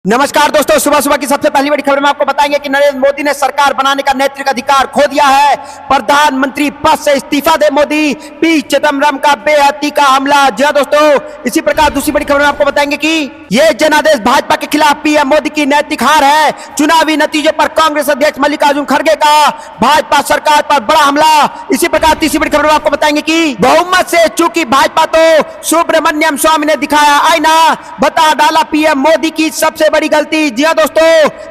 नमस्कार दोस्तों, सुबह सुबह की सबसे पहली बड़ी खबर में आपको बताएंगे कि नरेंद्र मोदी ने सरकार बनाने का नैतिक अधिकार खो दिया है। प्रधानमंत्री पद से इस्तीफा दे मोदी। पी चिदम्बरम का बेहती का हमला। जी हां दोस्तों, इसी प्रकार दूसरी बड़ी खबर में आपको बताएंगे कि यह जनादेश भाजपा के खिलाफ पीएम मोदी की नैतिक हार है। चुनावी नतीजों पर कांग्रेस अध्यक्ष मल्लिकार्जुन खड़गे का भाजपा सरकार पर बड़ा हमला। इसी प्रकार तीसरी बड़ी खबर में आपको बताएंगे कि बहुमत से चूकी भाजपा तो सुब्रमण्यम स्वामी ने दिखाया आईना, बता डाला पीएम मोदी की सबसे बड़ी गलती। जी हां दोस्तों,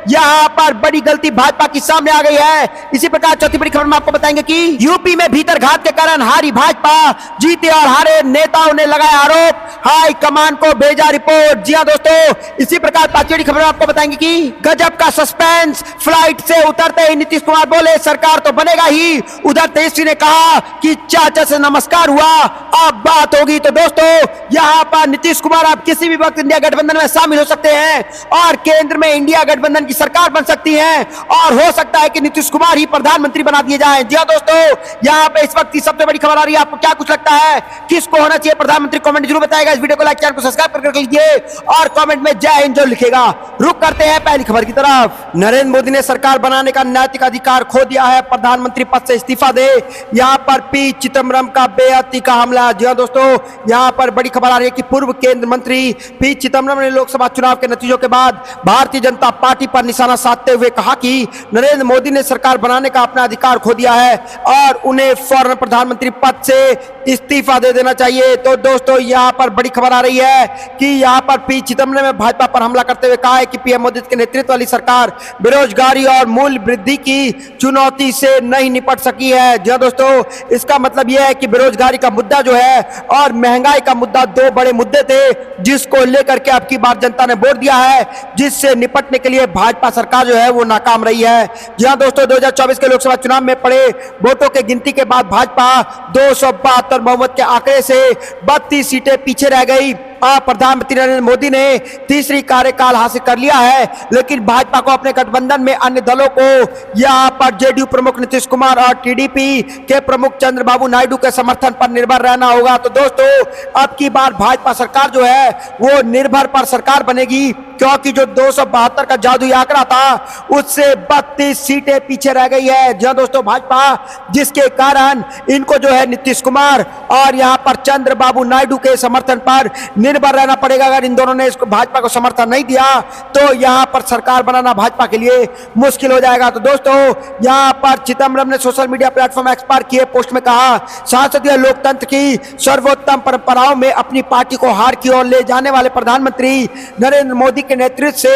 यहां पर बड़ी गलती भाजपा की सामने आ गई है। इसी प्रकार चौथी बड़ी खबर में आपको बताएंगे कि यूपी में भीतर घात के कारण हारी भाजपा, जीते और हारे नेताओं ने लगाया आरोप, हाई कमान को भेजा रिपोर्ट। जी हां दोस्तों, इसी प्रकार पांचवी बड़ी खबर में आपको बताएंगे कि गजब का सस्पेंस, फ्लाइट से उतरते ही नीतीश कुमार बोले सरकार तो बनेगा ही। उधर तेजस्वी ने कहा कि चाचा से नमस्कार हुआ, अब बात होगी। तो दोस्तों, यहां पर नीतीश कुमार आप किसी भी वक्त इंडिया गठबंधन में शामिल हो सकते हैं और केंद्र में इंडिया गठबंधन की सरकार बन सकती है और हो सकता है कि नीतीश कुमार ही प्रधानमंत्री बना दिए जाएं। जी हां दोस्तों, यहां पे इस वक्त की सबसे बड़ी खबर आ रही है। आपको क्या कुछ लगता है, किसको होना चाहिए प्रधानमंत्री? कमेंट जरूर बताएगा। इस वीडियो को लाइक, चैनल को सब्सक्राइब करके लीजिए और कमेंट में जय हिंद जरूर लिखेगा। रुक करते हैं पहली खबर की तरफ। नरेंद्र मोदी ने सरकार बनाने का नैतिक अधिकार खो दिया है, प्रधानमंत्री पद से इस्तीफा दे। यहां पर पी चिदम्बरम का बेहती का हमला। जी हां दोस्तों, यहां पर बड़ी खबर आ रही है कि पूर्व केंद्रीय मंत्री पी चिदम्बरम ने लोकसभा चुनाव के नतीजों के बाद भारतीय जनता पार्टी पर निशाना साधते हुए कहा कि नरेंद्र मोदी ने सरकार बनाने का अपना अधिकार खो दिया है और उन्हें फौरन प्रधानमंत्री पद से इस्तीफा दे देना चाहिए। तो दोस्तों, यहां पर बड़ी खबर आ रही है कि यहां पर पी चिदम्बरम ने भाजपा पर हमला करते हुए कहा है कि पीएम मोदी के नेतृत्व वाली सरकार बेरोजगारी और मूल्य वृद्धि की चुनौती से नहीं निपट सकी है। जी दोस्तों, इसका मतलब यह है कि बेरोजगारी का मुद्दा जो है और महंगाई का मुद्दा दो बड़े मुद्दे थे जिसको लेकर के अब की बार जनता ने वोट दिया है, जिससे निपटने के लिए भाजपा सरकार जो है वो नाकाम रही है। जी हां दोस्तों, 2024 के लोकसभा चुनाव में पड़े वोटों के गिनती के बाद भाजपा 272 बहुमत के आंकड़े से 32 सीटें पीछे रह गई। प्रधानमंत्री नरेंद्र मोदी ने तीसरी कार्यकाल हासिल कर लिया है, लेकिन भाजपा को अपने गठबंधन में अन्य दलों को यहां पर जेडीयू प्रमुख नीतीश कुमार और टीडीपी के प्रमुख चंद्रबाबू नायडू के समर्थन पर निर्भर रहना होगा। तो दोस्तों, अब की बार भाजपा सरकार जो है वो निर्भर पर सरकार बनेगी, क्योंकि जो 272 का जादुई आंकड़ा था उससे 32 सीटें पीछे रह गई है। जी दोस्तों, भाजपा, जिसके कारण इनको जो है नीतीश कुमार और यहां पर चंद्रबाबू नायडू के समर्थन पर निर्भर रहना पड़ेगा। अगर इन दोनों ने इसको भाजपा को समर्थन नहीं दिया तो यहां पर सरकार बनाना भाजपा के लिए मुश्किल हो जाएगा। तो दोस्तों, यहां पर चिदम्बरम ने सोशल मीडिया प्लेटफॉर्म एक्स पर किए पोस्ट में कहा, संसदीय लोकतंत्र की सर्वोत्तम परंपराओं में अपनी पार्टी को हार की ओर ले जाने वाले प्रधानमंत्री नरेंद्र मोदी के नेतृत्व से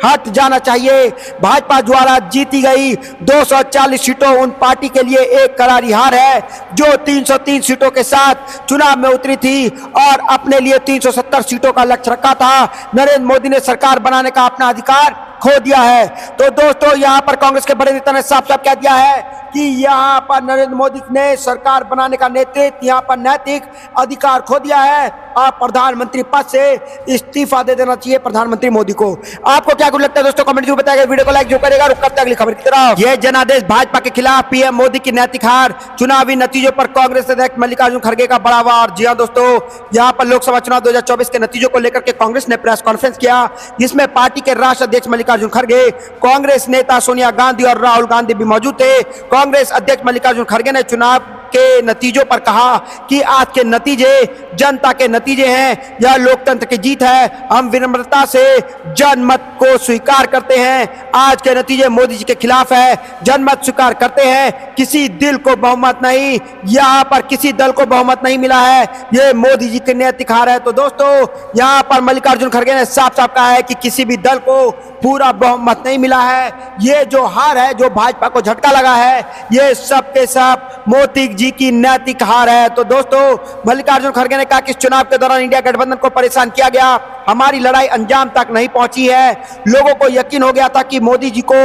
हट जाना चाहिए। भाजपा द्वारा जीती गई 240 सीटों उन पार्टी के लिए एक करारी हार है जो 303 सीटों के साथ चुनाव में उतरी थी और अपने लिए 370 सीटों का लक्ष्य रखा था। नरेंद्र मोदी ने सरकार बनाने का अपना अधिकार खो दिया है। तो दोस्तों, यहां पर कांग्रेस के बड़े नेता ने साफ साफ कह दिया है कि यहां पर नरेंद्र मोदी ने सरकार बनाने का नेतृत्व, यहां पर नैतिक अधिकार खो दिया है और प्रधानमंत्री पद से इस्तीफा दे देना चाहिए प्रधानमंत्री मोदी को। आपको क्या कुछ लगता है दोस्तों? कमेंट जरूर बताएगा। वीडियो को लाइक जो करेगा। रुक करते अगली खबर की तरफ। यह जनादेश भाजपा के खिलाफ पीएम मोदी की नैतिक हार, चुनावी नतीजों पर कांग्रेस अध्यक्ष मल्लिकार्जुन खड़गे का बड़ा वार। जी हां दोस्तों, यहां पर लोकसभा चुनाव 2024 के नतीजों को लेकर के कांग्रेस ने प्रेस कॉन्फ्रेंस किया, जिसमें पार्टी के राष्ट्रीय अध्यक्ष मल्लिकार्जुन खड़गे, कांग्रेस नेता सोनिया गांधी और राहुल गांधी भी मौजूद थे। कांग्रेस अध्यक्ष मल्लिकार्जुन खड़गे ने चुनाव के नतीजों पर कहा कि आज के नतीजे जनता के नतीजे हैं, यह लोकतंत्र की जीत है। हम विनम्रता से जनमत को स्वीकार करते हैं। आज के नतीजे मोदी जी के खिलाफ है, जनमत स्वीकार करते हैं। किसी दिल को बहुमत नहीं, यहाँ पर किसी दल को बहुमत नहीं मिला है, ये मोदी जी के नैतिक हार है। तो दोस्तों, यहाँ पर मल्लिकार्जुन खड़गे ने साफ साफ कहा है कि किसी भी दल को पूरा बहुमत नहीं मिला है। ये जो हार है, जो भाजपा को झटका लगा है, ये सब के सब मोदी जी की नैतिक हार है। तो दोस्तों, मल्लिकार्जुन खड़गे ने कहा कि इस चुनाव के दौरान इंडिया गठबंधन को परेशान किया गया, हमारी लड़ाई अंजाम तक नहीं पहुंची है। लोगों को यकीन हो गया था कि मोदी जी को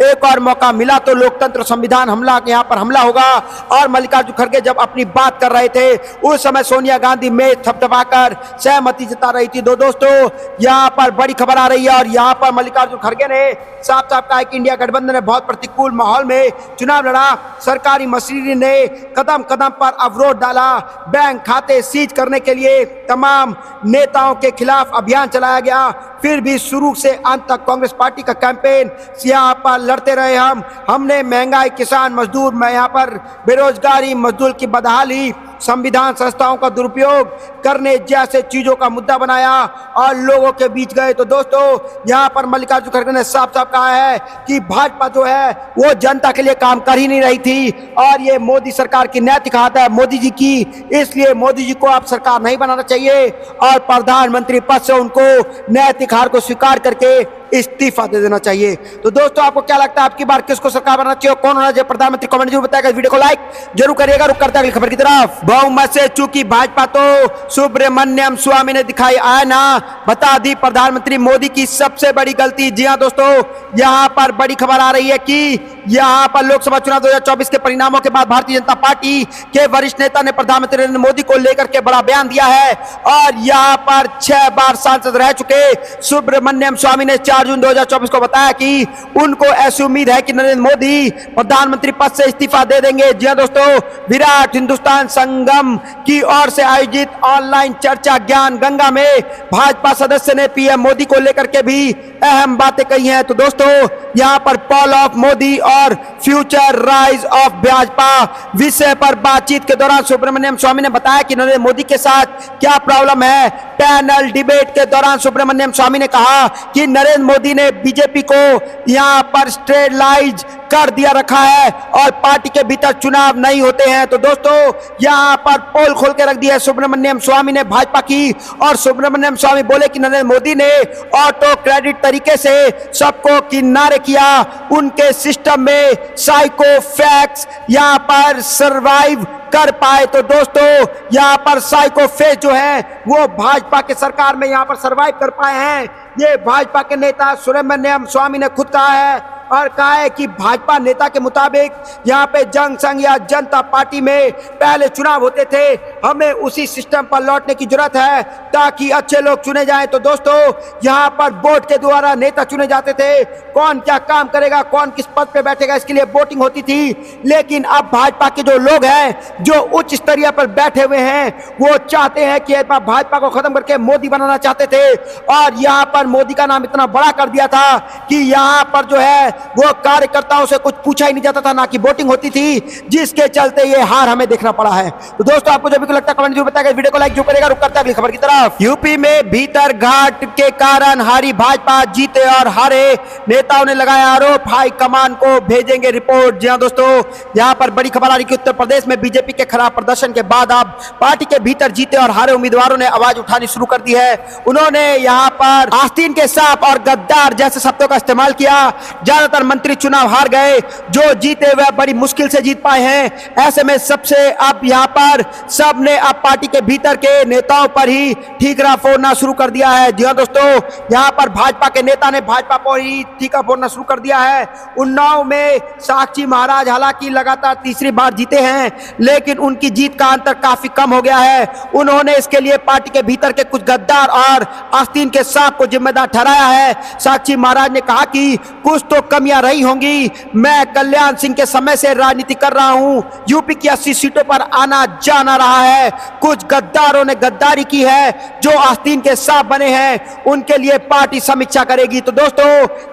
एक और मौका मिला तो लोकतंत्र संविधान हमला यहाँ पर हमला होगा। और मल्लिकार्जुन खड़गे जब अपनी बात कर रहे थे उस समय सोनिया गांधी में थपथपाकर सहमति जता रही थी। दोस्तों, यहाँ पर बड़ी खबर आ रही है और यहाँ पर मल्लिकार्जुन खड़गे ने साफ साफ कहा कि इंडिया गठबंधन ने बहुत प्रतिकूल माहौल में चुनाव लड़ा, सरकारी मशीनरी ने कदम कदम पर अवरोध डाला, बैंक खाते सीज करने के लिए तमाम नेताओं के खिलाफ अभियान चलाया गया, फिर भी शुरू से अंत तक कांग्रेस पार्टी का कैंपेन यहाँ पर लड़ते रहे। हमने महंगाई, किसान, मजदूर में यहाँ पर बेरोजगारी, मजदूर की बदहाली, संविधान संस्थाओं का दुरुपयोग करने जैसे चीजों का मुद्दा बनाया और लोगों के बीच गए। तो दोस्तों यहाँ पर मल्लिकार्जुन खड़गे ने साफ साफ कहा है कि भाजपा जो है वो जनता के लिए काम कर ही नहीं रही थी और ये मोदी सरकार की नैतिक हाथ है मोदी जी की, इसलिए मोदी जी को आप सरकार नहीं बनाना चाहिए और प्रधानमंत्री पद से उनको नैतिक हार को स्वीकार करके इस्तीफा दे देना चाहिए। तो दोस्तों आपको क्या लगता है, आपकी बार किसको सरकार बनाना चाहिए, कौन होना चाहिए प्रधानमंत्री, कमेंट जरूर बताएगा। वीडियो को लाइक जरूर करिएगा। रुक करते हैं अगली खबर की तरफ। बहुमत से चूकी भाजपा तो सुब्रमण्यम स्वामी ने दिखाई आईना, बता दी प्रधानमंत्री मोदी की सबसे बड़ी गलती। जी हाँ दोस्तों, यहाँ पर बड़ी खबर आ रही है कि यहाँ पर लोकसभा चुनाव 2024 के परिणामों के बाद भारतीय जनता पार्टी के वरिष्ठ नेता ने प्रधानमंत्री नरेंद्र मोदी को लेकर के बड़ा बयान दिया है और यहाँ पर 6 बार सांसद रह चुके सुब्रमण्यम स्वामी ने 4 जून 2024 को बताया कि उनको ऐसी उम्मीद है कि नरेंद्र मोदी प्रधानमंत्री पद से इस्तीफा दे देंगे। जी हां दोस्तों, विराट हिंदुस्तान संगम की ओर से आयोजित ऑनलाइन चर्चा ज्ञान गंगा में भाजपा सदस्य ने पीएम मोदी को लेकर के भी अहम बातें कही हैं। तो दोस्तों यहां पर पॉल ऑफ मोदी और फ्यूचर राइज ऑफ भाजपा विषय पर बातचीत के दौरान सुब्रमण्यम स्वामी ने बताया कि नरेंद्र मोदी के साथ क्या प्रॉब्लम है। पैनल डिबेट के दौरान सुब्रमण्यम स्वामी ने कहा कि नरेंद्र मोदी ने बीजेपी को यहां पर स्टेबलाइज कर दिया रखा है और पार्टी के भीतर चुनाव नहीं होते हैं। तो दोस्तों यहां पर पोल खोल के रख दिया है सुब्रमण्यम स्वामी ने भाजपा की और सुब्रमण्यम स्वामी बोले कि नरेंद्र मोदी ने ऑटो क्रेडिट तरीके से सबको किनारे किया, उनके सिस्टम में साइको फैक्स यहां पर सरवाइव कर पाए। तो दोस्तों यहां पर साइकोफेज जो है वो भाजपा के सरकार में यहां पर सरवाइव कर पाए हैं। ये भाजपा के नेता सुब्रमण्यम स्वामी ने खुद कहा है और कहा है कि भाजपा नेता के मुताबिक यहाँ पे जनसंघ या जनता पार्टी में पहले चुनाव होते थे, हमें उसी सिस्टम पर लौटने की जरूरत है ताकि अच्छे लोग चुने जाएं। तो दोस्तों यहाँ पर वोट के द्वारा नेता चुने जाते थे, कौन क्या काम करेगा, कौन किस पद पे बैठेगा, इसके लिए वोटिंग होती थी। लेकिन अब भाजपा के जो लोग हैं जो उच्च स्तरीय पर बैठे हुए हैं वो चाहते हैं कि भाजपा को खत्म करके मोदी बनाना चाहते थे और यहाँ पर मोदी का नाम इतना बड़ा कर दिया था कि यहाँ पर जो है वो कार्यकर्ताओं से कुछ पूछा ही नहीं जाता था, ना कि वोटिंग होती थी, जिसके चलते ये हार हमें देखना पड़ा है। तो दोस्तों आपको जो भी लगता है कमेंट जरूर बताएगा, वीडियो को लाइक जो करेगा। रुक करते हैं अगली खबर की तरफ। यूपी में भीतर घाट के कारण हारी भाजपा, जीते और हारे नेताओं ने लगाया आरोप, हाईकमान को भेजेंगे रिपोर्ट। जी हां दोस्तों, यहां पर बड़ी खबर आ रही है कि उत्तर प्रदेश में बीजेपी के खराब प्रदर्शन के बाद अब पार्टी के भीतर जीते और हारे उम्मीदवारों ने आवाज उठानी शुरू कर दी है। उन्होंने यहां पर आस्तीन के सांप और गद्दार जैसे शब्दों का इस्तेमाल किया। ज्यादातर मंत्री चुनाव हार गए, जो जीते हुए बड़ी मुश्किल से जीत पाए हैं। ऐसे में सबसे अब यहां पर सबने अब पार्टी के भीतर के नेताओं पर ही ठीकरा फोड़ना शुरू कर दिया है। जी हां दोस्तों, यहां पर भाजपा के नेता ने भाजपा पर ही ठीकरा फोड़ना शुरू कर दिया है। उन्नाव में साक्षी महाराज हालांकि लगातार तीसरी बार जीते हैं, लेकिन उनकी जीत का अंतर काफी कम हो गया है। उन्होंने इसके लिए पार्टी के भीतर के कुछ गद्दार और आस्तीन के सांप को जिम्मेदार ठहराया है। साक्षी महाराज ने कहा कि कुछ तो कमियां रही होंगी, मैं कल्याण सिंह के समय से राजनीति कर रहा हूं, यूपी की 80 सीटों पर आना जाना रहा है। कुछ गद्दारों ने गद्दारी की है, जो आस्तीन के सांप बने हैं उनके लिए पार्टी समीक्षा करेगी। तो दोस्तों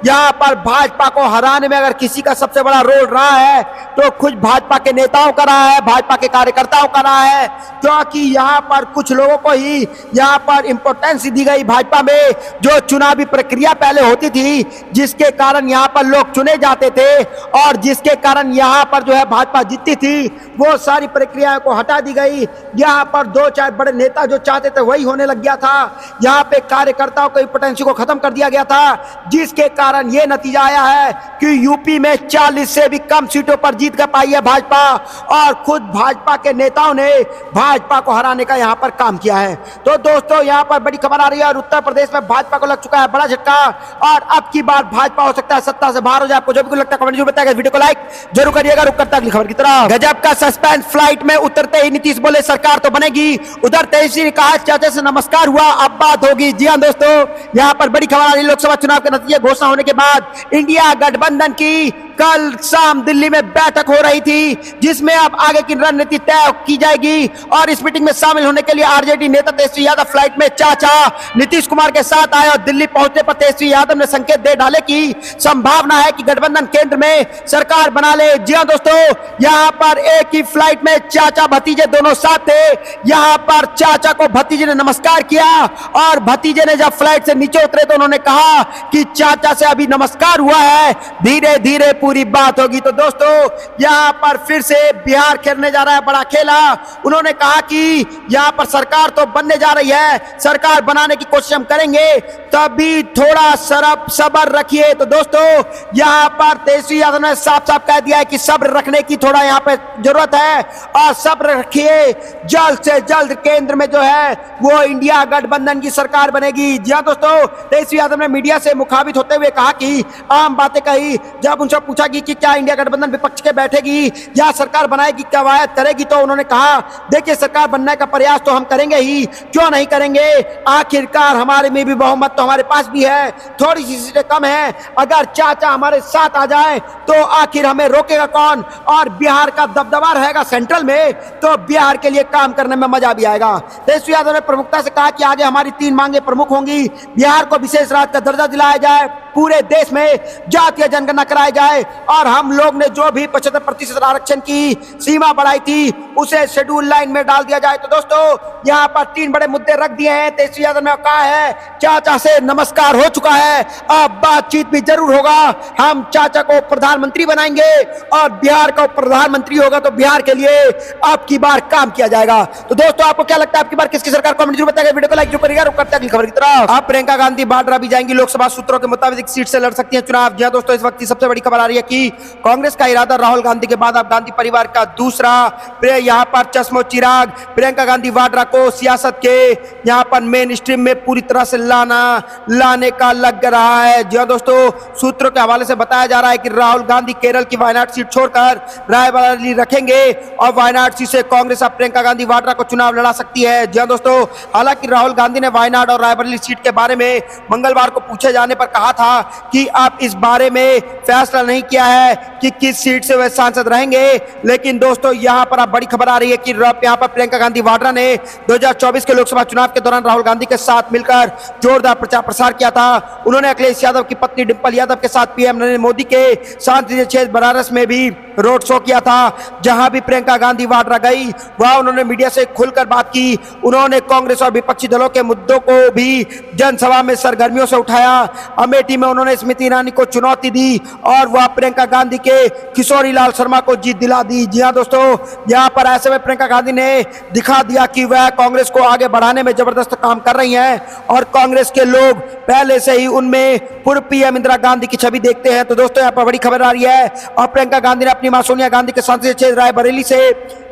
यहां पर भाजपा को हराने में अगर किसी का सबसे बड़ा रोल रहा है तो खुद भाजपा के नेताओं का रहा है, भाजपा के कार्यकर्ताओं का रहा है, क्योंकि यहां पर कुछ लोगों को ही यहां पर इंपॉर्टेंस दी गई भाजपा में। जो चुनावी प्रक्रिया पहले होती थी, जिसके कारण यहां पर लोग चुने जाते थे और जिसके कारण यहां पर जो है भाजपा जीतती थी, वो सारी प्रक्रियाओं को हटा दी गई। यहां पर 2-4 बड़े नेता जो चाहते थे वही होने लग गया था। यहां पे कार्यकर्ताओं को इंपॉर्टेंस को खत्म कर दिया गया था, जिसके कारण ये नतीजा आया है कि यूपी में 40 से भी कम सीटों पर जीत कर पाई है भाजपा और खुद भाजपा के नेताओं ने भाजपा को हराने का यहां पर काम किया है। तो दोस्तों यहां पर बड़ी खबर आ रही है और उत्तर प्रदेश में भाजपा को लग चुका है बड़ा झटका और अब की बार भाजपा हो सकता है सत्ता से बाहर हो जाए। आपको जो भी लगता है कमेंट जरूर बताएगा, वीडियो को लाइक जरूर करिएगा। रुक करता अगली खबर की तरफ। गजब का सस्पेंस, फ्लाइट में उतरते ही नीतीश बोले सरकार तो बनेगी, उधर तेजस्वी ने कहा चाचा से नमस्कार हुआ अब बात होगी। जी हां दोस्तों, यहां पर बड़ी खबर आ रही है, लोकसभा चुनाव के नतीजे घोषणा होने के बाद इंडिया गठबंधन की कल शाम दिल्ली में बैठक हो रही थी जिसमें अब आगे की रणनीति तय की जाएगी और इस मीटिंग में शामिल होने के लिए आरजेडी नेता तेजस्वी यादव फ्लाइट में चाचा नीतीश कुमार के साथ आए और दिल्ली पहुंचने पर तेजस्वी यादव ने संकेत दे डाले कि संभावना है कि गठबंधन केंद्र में सरकार बना ले। जी हां दोस्तों, यहां पर एक ही फ्लाइट में चाचा भतीजे दोनों साथ थे। यहां पर चाचा को भतीजे ने नमस्कार किया और भतीजे ने जब फ्लाइट से नीचे उतरे तो उन्होंने कहा कि चाचा से अभी नमस्कार हुआ है, धीरे धीरे पूरी बात होगी। तो दोस्तों यहां पर फिर से बिहार खेलने जा रहा है बड़ा खेला। उन्होंने कहा कि यहां पर सरकार तो बनने जा रही है, सरकार बनाने की कोशिश हम करेंगे, तभी थोड़ा सब्र रखिए। तो दोस्तों यहां पर तेजस्वी यादव ने साफ साफ कह दिया है कि सब्र रखने की थोड़ा यहां पे जरूरत है और सब्र रखिए, जल्द से जल्द केंद्र में जो है वो इंडिया गठबंधन की सरकार बनेगी। जी हां दोस्तों, तेजस्वी यादव ने मीडिया से मुखातिब होते हुए कहा कि आम बातें कही। जब उनसे पूछा कि क्या इंडिया गठबंधन विपक्ष के बैठेगी या सरकार बनाएगी, कवायद करेगी, तो उन्होंने कहा देखिए सरकार बनने का प्रयास तो हम करेंगे ही, क्यों नहीं करेंगे, आखिरकार हमारे में भी बहुमत तो हमारे पास भी है, थोड़ी सी सीटें कम है, अगर चाचा हमारे साथ आ जाए तो आखिर हमें रोकेगा कौन, और बिहार का दबदबा रहेगा सेंट्रल में तो बिहार के लिए काम करने में मजा भी आएगा। तेजस्वी यादव ने प्रमुखता से कहा कि आगे हमारी 3 मांगे प्रमुख होंगी। बिहार को विशेष राज्य का दर्जा दिलाया जाए, पूरे देश में जातीय जनगणना कराई जाए और हम लोग ने जो भी 75% आरक्षण की सीमा बढ़ाई थी उसे शेड्यूल लाइन में डाल दिया जाए। तो दोस्तों यहाँ पर 3 बड़े मुद्दे रख दिए हैं। तेजस्वी यादव ने कहा है चाचा से नमस्कार हो चुका है, अब बातचीत भी जरूर होगा, हम चाचा को प्रधानमंत्री बनाएंगे और बिहार का प्रधानमंत्री होगा तो बिहार के लिए अब की बार काम किया जाएगा। तो दोस्तों आपको क्या लगता है आपकी बार किसकी सरकार, कमेंट जरूर बताइएगा, वीडियो को लाइक जरूर करिएगा। रुक करते हैं अगली खबर की तरफ। अब प्रियंका गांधी वाड्रा भी जाएंगी लोकसभा, सूत्रों के मुताबिक सीट से लड़ सकती है चुनाव। जी दोस्तों, इस वक्त की सबसे बड़ी खबर आ रही है कि कांग्रेस का इरादा राहुल गांधी के बाद अब गांधी परिवार का दूसरा यहाँ पर चश्मो चिराग प्रियंका गांधी वाड्रा को सियासत के यहाँ पर मेन स्ट्रीम में पूरी तरह से लाने का लग रहा है। जी दोस्तों, सूत्रों के हवाले से बताया जा रहा है कि राहुल गांधी केरल की वायनाड सीट छोड़कर रायबरेली रखेंगे और वायनाड सीट से कांग्रेस अब प्रियंका गांधी वाड्रा को चुनाव लड़ा सकती है। जी दोस्तों, हालांकि राहुल गांधी ने वायनाड और रायबरेली सीट के बारे में मंगलवार को पूछे जाने पर कहा था कि आप इस बारे में फैसला नहीं किया है कि किस सीट से वे सांसद रहेंगे। लेकिन दोस्तों यहां पर अब बड़ी खबर आ रही है कि यहां पर प्रियंका गांधी वाड्रा ने 2024 के लोकसभा चुनाव के दौरान राहुल गांधी के साथ मिलकर जोरदार प्रचार प्रसार किया था। उन्होंने अखिलेश यादव की पत्नी डिंपल यादव के साथ पीएम नरेंद्र मोदी के संसदीय क्षेत्र बनारस में भी रोड शो किया था। जहां भी प्रियंका गांधी वाड्रा गई वहां उन्होंने मीडिया से खुलकर बात की। उन्होंने कांग्रेस और विपक्षी दलों के मुद्दों को भी जनसभा में सरगर्मियों से उठाया। अमेठी में उन्होंने स्मृति ईरानी को चुनौती दी और वह प्रियंका गांधी के किशोरी लाल शर्मा को जीत दिला दी। जी हां दोस्तों, यहां पर ऐसे में प्रियंका गांधी ने दिखा दिया कि वह कांग्रेस को आगे बढ़ाने में जबरदस्त काम कर रही हैं और कांग्रेस के लोग पहले से ही उनमें पूर्व पीएम इंदिरा गांधी की छवि देखते हैं। तो दोस्तों यहाँ पर बड़ी खबर आ रही है और प्रियंका गांधी ने अपनी मां सोनिया गांधी के संसदीय क्षेत्र रायबरेली से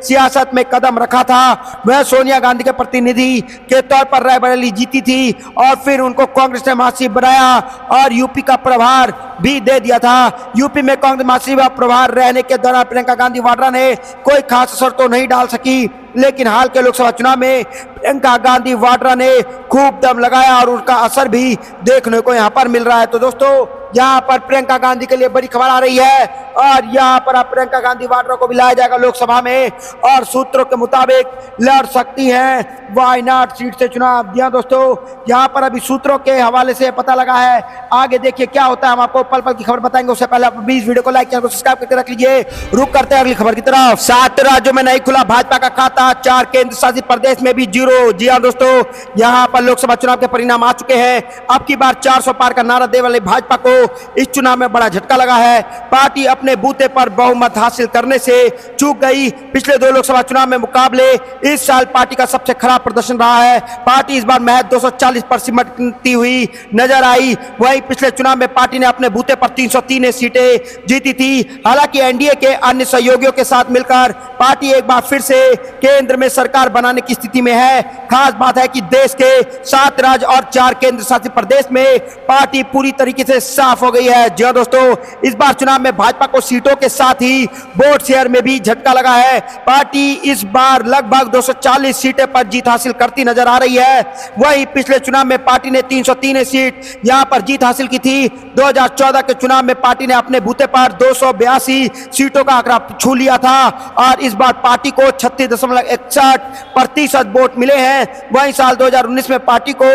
सियासत में कदम रखा था। वह सोनिया गांधी के प्रतिनिधि के तौर पर रायबरेली जीती थी और फिर उनको कांग्रेस ने महासचिव बनाया और यूपी का प्रभार भी दे दिया था। यूपी में कांग्रेस महासचिव प्रभार रहने के दौरान प्रियंका गांधी वाड्रा ने कोई खास असर तो नहीं डाल सकी, लेकिन हाल के लोकसभा चुनाव में प्रियंका गांधी वाड्रा ने खूब दम लगाया और उनका असर भी देखने को यहां पर मिल रहा है। तो दोस्तों यहां पर प्रियंका गांधी के लिए बड़ी खबर आ रही है और यहां पर अब प्रियंका गांधी वाड्रा को भी लाया जाएगा लोकसभा में और सूत्रों के मुताबिक लड़ सकती हैं वायनाड सीट से चुनाव। जी दोस्तों, यहां पर अभी सूत्रों के हवाले से पता लगा है, आगे देखिए क्या होता है, हम आपको पल पल की खबर बताएंगे। उससे पहले आप प्लीज वीडियो को लाइक चैनल को सब्सक्राइब करके रख लीजिए। रुक करते हैं अगली खबर की तरफ। 7 राज्यों में नहीं खुला भाजपा का खाता, 4 केंद्र शासित प्रदेश में भी जीरो। जी हाँ दोस्तों, यहां पर लोकसभा चुनाव के परिणाम आ चुके हैं। अब की बार 400 पार का नारा देने वाली भाजपा को इस चुनाव में बड़ा झटका लगा है। पार्टी अपने बूते पर बहुमत हासिल करने से चूक गई। पिछले 2 लोकसभा चुनाव में मुकाबले इस साल पार्टी का सबसे खराब प्रदर्शन रहा है। पार्टी इस बार महज 240 पर सिमटती हुई नजर आई। वहीं पिछले चुनाव में पार्टी ने अपने बूते पर 303 सीटें जीती थी। हालांकि एनडीए के अन्य सहयोगियों के साथ मिलकर पार्टी एक बार फिर से केंद्र में सरकार बनाने की स्थिति में है। खास बात है कि देश के 7 राज्य और 4 केंद्र शासित प्रदेश में पार्टी पूरी तरीके से साफ हो गई है। जी हाँ दोस्तों, इस बार चुनाव में भाजपा को सीटों के साथ ही वोट शेयर में भी झटका लगा है। पार्टी इस बार लगभग 240 सीटें पर जीत हासिल करती नजर आ रही है। वहीं पिछले चुनाव में पार्टी ने 303 सीट यहां पर जीत हासिल की थी। 2014 के चुनाव में पार्टी ने अपने बूते पर 282 सीटों का आंकड़ा छू लिया था और इस बार पार्टी को 36.61% वोट मिले हैं। वहीं साल 2019 में पार्टी को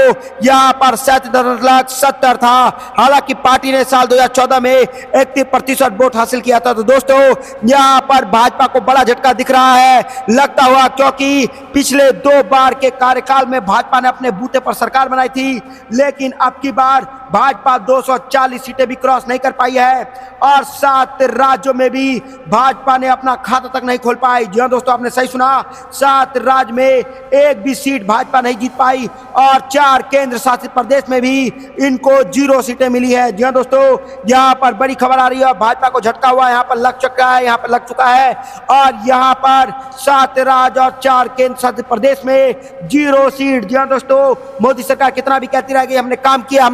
यहां पर 37.70 था। हालांकि पार्टी ने साल 2014 में 31% वोट हासिल किया था। तो दोस्तों यहां पर भाजपा को बड़ा झटका दिख रहा है लगता हुआ, क्योंकि पिछले 2 बार के कार्यकाल में भाजपा ने अपने बूते पर सरकार बनाई थी, लेकिन अब की बार भाजपा 240 सीटें भी क्रॉस नहीं कर पाई है और 7 राज्यों में भी भाजपा ने अपना खाता तक नहीं खोल पाई। जी हां दोस्तों, आपने सही सुना, 7 राज्य में एक भी सीट भाजपा नहीं जीत पाई और 4 केंद्र शासित प्रदेश में भी इनको 0 सीटें मिली है। जी हां दोस्तों, यहां पर बड़ी खबर आ रही है, भाजपा को झटका हुआ यहां पर लग चुका है, यहां पर लग चुका है और यहां पर 7 राज्य और 4 केंद्र शासित प्रदेश में 0 सीट। जी हां दोस्तों, मोदी सरकार कितना भी कहती रह गई हमने काम किया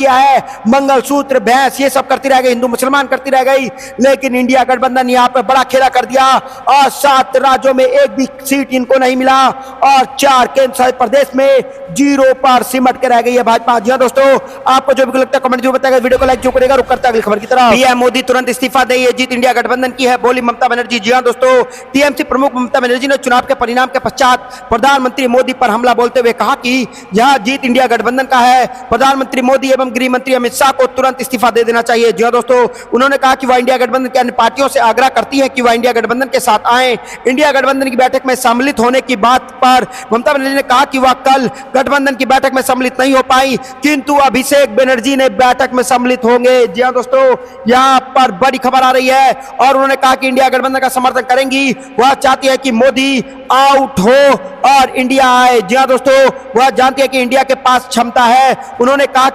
है, मंगलसूत्र भैंस ये सब करती रह गई, हिंदू मुसलमान करती रह गई, लेकिन इंडिया गठबंधन यहां पर बड़ा खेला कर दिया और 7 राज्यों में एक भी सीट इनको नहीं मिला और 4 केंद्र शासित प्रदेश में 0 पर सिमट के रह गई है भाजपा। जी हां दोस्तों, आपको जो भी लगता है कमेंट जरूर बताएगा, वीडियो को लाइक जो करेगा। रुक करता अगली खबर की तरफ। पीएम मोदी तुरंत इस्तीफा दें, ये जीत इंडिया गठबंधन की है, बोली ममता बनर्जी। जी हां दोस्तों, टीएमसी प्रमुख ममता बनर्जी ने चुनाव के परिणाम के पश्चात प्रधानमंत्री मोदी पर हमला बोलते हुए कहा कि यह जीत इंडिया गठबंधन का है। प्रधानमंत्री मोदी एवं गृह मंत्री अमित शाह को तुरंत इस्तीफा दे देना चाहिए। जी हां दोस्तों, उन्होंने कहा कि वह इंडिया गठबंधन के अन्य पार्टियों से आग्रह करती है कि वह इंडिया गठबंधन के साथ आए। इंडिया गठबंधन की बैठक में सम्मिलित होने की बात पर ममता बनर्जी ने कहा कि वह कल गठबंधन की बैठक में सम्मिलित नहीं हो पाई, किंतु अभिषेक बनर्जी ने बैठक में सम्मिलित होंगे। जी हां दोस्तों, यहां पर बड़ी खबर आ रही है और उन्होंने कहा कि इंडिया गठबंधन का समर्थन करेंगी। वह चाहती है कि मोदी आउट हो और इंडिया आए। जी हां दोस्तों, वह जानती है कि इंडिया के पास क्षमता है। उन्होंने कहा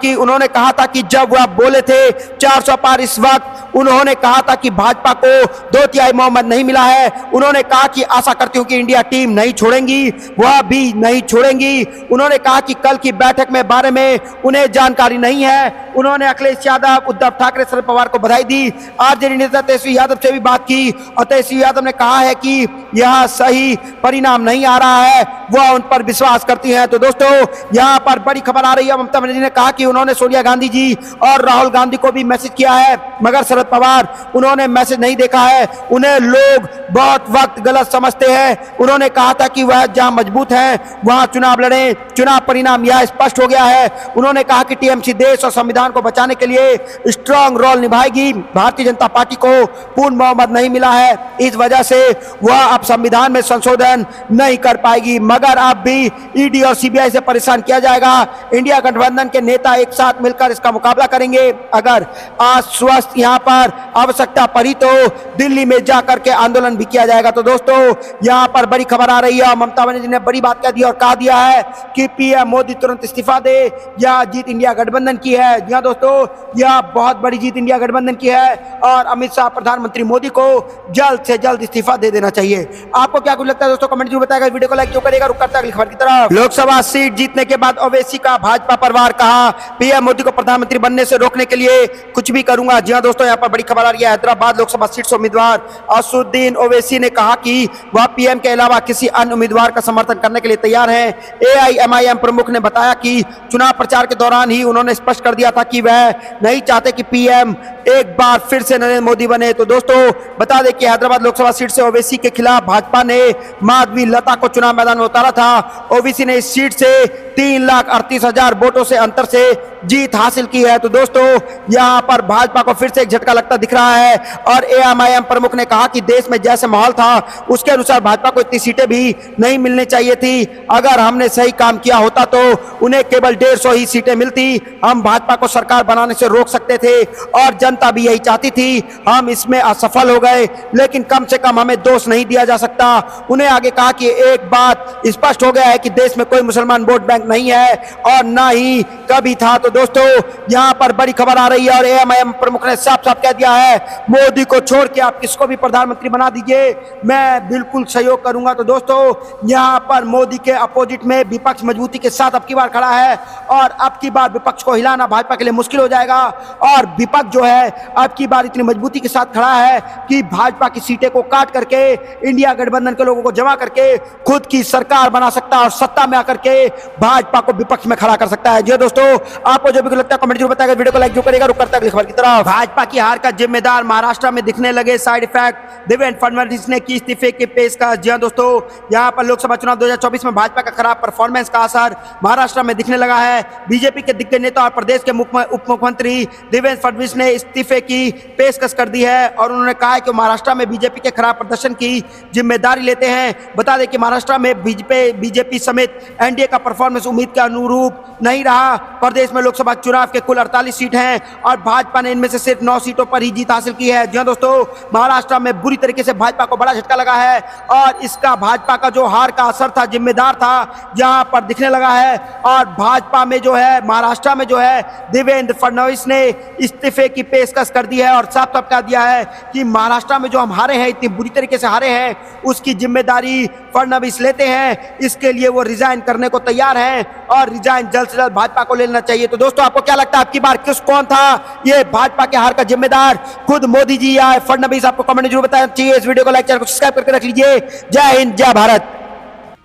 था कि जब वह बोले थे 400 पार, इस वक्त उन्होंने कहा था कि भाजपा को 2/3 बहुमत नहीं मिला है। उन्होंने कहा कि आशा करती हूं कि इंडिया टीम नहीं छोड़ेंगी, वह भी नहीं छोड़ेंगी। उन्होंने कहा कि कल की बैठक में बारे में उन्हें जानकारी नहीं है। उन्होंने अखिलेश यादव, उद्धव ठाकरे, शरद पवार को बधाई दी। आरजेडी नेता तेजस्वी यादव से भी बात की और तेजस्वी यादव ने कहा है कि यह सही परिणाम नहीं आ रहा है, वह उन पर विश्वास करती हैं। तो दोस्तों यहां पर बड़ी खबर आ रही है, ममता बनर्जी ने कहा कि उन्होंने सोनिया गांधी जी और राहुल गांधी को भी मैसेज किया है, मगर शरद पवार उन्होंने मैसेज नहीं देखा है। उन्हें लोग बहुत वक्त गलत समझते हैं। उन्होंने कहा था कि वह जहां मजबूत है वहां चुनाव लड़ें। चुनाव परिणाम यह स्पष्ट हो गया है। उन्होंने कहा कि टीएमसी देश और संविधान को बचाने के लिए स्ट्रांग रोल निभाएगी। भारतीय जनता पार्टी को पूर्ण बहुमत नहीं मिला है, इस वजह से वह अब संविधान में संशोधन नहीं कर पाएगी, मगर अब भी ईडी और सीबीआई से परेशान किया जाएगा। इंडिया गठबंधन के नेता एक साथ मिलकर इसका मुकाबला करेंगे। अगर आश्वस्त यहां पर आवश्यकता पड़ी तो दिल्ली में जाकर के आंदोलन भी किया जाएगा। तो दोस्तों यहां पर बड़ी खबर आ रही है, ममता बनर्जी ने बड़ी बात कह दी और कहा दिया है कि पीएम मोदी तुरंत इस्तीफा दे, यह जीत इंडिया गठबंधन की है। जी हां दोस्तों, यह बहुत बड़ी जीत इंडिया गठबंधन की है और अमित शाह प्रधानमंत्री मोदी को जल्द से जल्द इस्तीफा दे देना चाहिए। आपको क्या कुछ लगता है दोस्तों, कमेंट जरूर बताएगा, वीडियो को लाइक जो करेगा। रुक करता है अगली खबर की तरफ। लोकसभा सीट जीतने के बाद ओवैसी का भाजपा परिवार कहा पीएम मोदी को प्रधानमंत्री बनने से रोकने के लिए कुछ भी करूंगा। जी हां दोस्तों, यहां पर बड़ी खबर आ रही है, हैदराबाद लोकसभा सीट से उम्मीदवार असदुद्दीन ओवैसी ने कहा कि वह पीएम के अलावा किसी अन्य उम्मीदवार का समर्थन करने के लिए तैयार हैं। एआईएमआईएम प्रमुख ने बताया कि चुनाव प्रचार के दौरान ही उन्होंने स्पष्ट कर दिया था कि वह नहीं चाहते कि पीएम एक बार फिर से नरेंद्र मोदी बने। तो दोस्तों बता दें कि हैदराबाद लोकसभा सीट से ओवैसी के खिलाफ भाजपा ने माधवी लता को चुनाव मैदान में उतारा था। ओवैसी ने इस सीट से 3,38,000 वोटों से अंतर से जीत हासिल की है। तो दोस्तों यहां पर भाजपा को फिर से एक झटका लगता दिख रहा है और एआईएमआईएम प्रमुख ने कहा कि देश में जैसे माहौल था उसके अनुसार भाजपा को इतनी सीटें भी नहीं मिलनी चाहिए थी। अगर हमने सही काम किया होता तो उन्हें केवल 150 ही सीटें मिलती, हम भाजपा को सरकार बनाने से रोक सकते थे और जनता भी यही चाहती थी। हम इसमें असफल हो गए, लेकिन कम से कम हमें दोष नहीं दिया जा सकता। उन्हें आगे कहा कि एक बात स्पष्ट हो गया है कि देश में कोई मुसलमान वोट बैंक नहीं है और ना ही कभी था। तो दोस्तों यहां पर बड़ी खबर आ रही है और एआईएमआईएम प्रमुख ने साफ साफ साफ कह दिया है, मोदी को छोड़ के आप किसको भी प्रधानमंत्री बना दीजिए, मैं बिल्कुल सहयोग करूंगा। तो दोस्तों, यहां पर मोदी के अपोजिट में विपक्ष मजबूती के साथ अब की बार खड़ा है और अब की बार विपक्ष को हिलाना भाजपा के लिए मुश्किल हो जाएगा। और विपक्ष जो है अब की बार इतनी मजबूती के साथ खड़ा है कि भाजपा की सीटें को काट करके इंडिया गठबंधन के लोगों को जमा करके खुद की सरकार बना सकता है और सत्ता में आकर के भाजपा को विपक्ष में खड़ा कर सकता है। जी दोस्तों, आपको जो भी लगता है कमेंट जरूर बताएगा, वीडियो को लाइक जो करेगा। रुक करता है अगली खबर की तरफ। भाजपा की हार का जिम्मेदार महाराष्ट्र में दिखने लगे साइड इफेक्ट, देवेंद्र फडणवीस ने की इस्तीफे की पेशकश। जी दोस्तों, यहां पर लोकसभा चुनाव 2024 में भाजपा का खराब परफॉर्मेंस का असर महाराष्ट्र में दिखने लगा है। बीजेपी के दिग्गज नेता और प्रदेश के उप मुख्यमंत्री देवेंद्र फडणवीस ने इस्तीफे की पेशकश कर दी है और उन्होंने कहा है कि महाराष्ट्र में बीजेपी के खराब प्रदर्शन की जिम्मेदारी लेते हैं। बता दें कि महाराष्ट्र में बीजेपी समेत एनडीए का परफॉर्मेंस उम्मीद के अनुरूप नहीं रहा। प्रदेश में लोकसभा चुनाव के कुल 48 सीट हैं और भाजपा ने इनमें से सिर्फ 9 सीटों पर ही जीत हासिल की है। जी हाँ दोस्तों, महाराष्ट्र में बुरी तरीके से भाजपा को बड़ा झटका लगा है और इसका भाजपा का जो हार का असर था, जिम्मेदार था, जहां पर दिखने लगा है। और भाजपा में जो है, महाराष्ट्र में जो है, देवेंद्र फडणवीस ने इस्तीफे की पेशकश कर दी है और साफ साफ कह दिया है कि महाराष्ट्र में जो हम हारे हैं, इतनी बुरी तरीके से हारे हैं, उसकी जिम्मेदारी फडणवीस लेते हैं। इसके लिए वो रिजाइन करने को तैयार हैं और रिजाइन जल्द से जल्द भाजपा को लेना चाहिए। तो दोस्तों, आपको क्या लगता है आपकी बार कौन था ये भाजपा के हार का जिम्मेदार, खुद मोदी जी या फडणवीस? आपको कमेंट जरूर बताना चाहिए। इस वीडियो को लाइक, चैनल को सब्सक्राइब करके रख लीजिए। जय हिंद, जय भारत।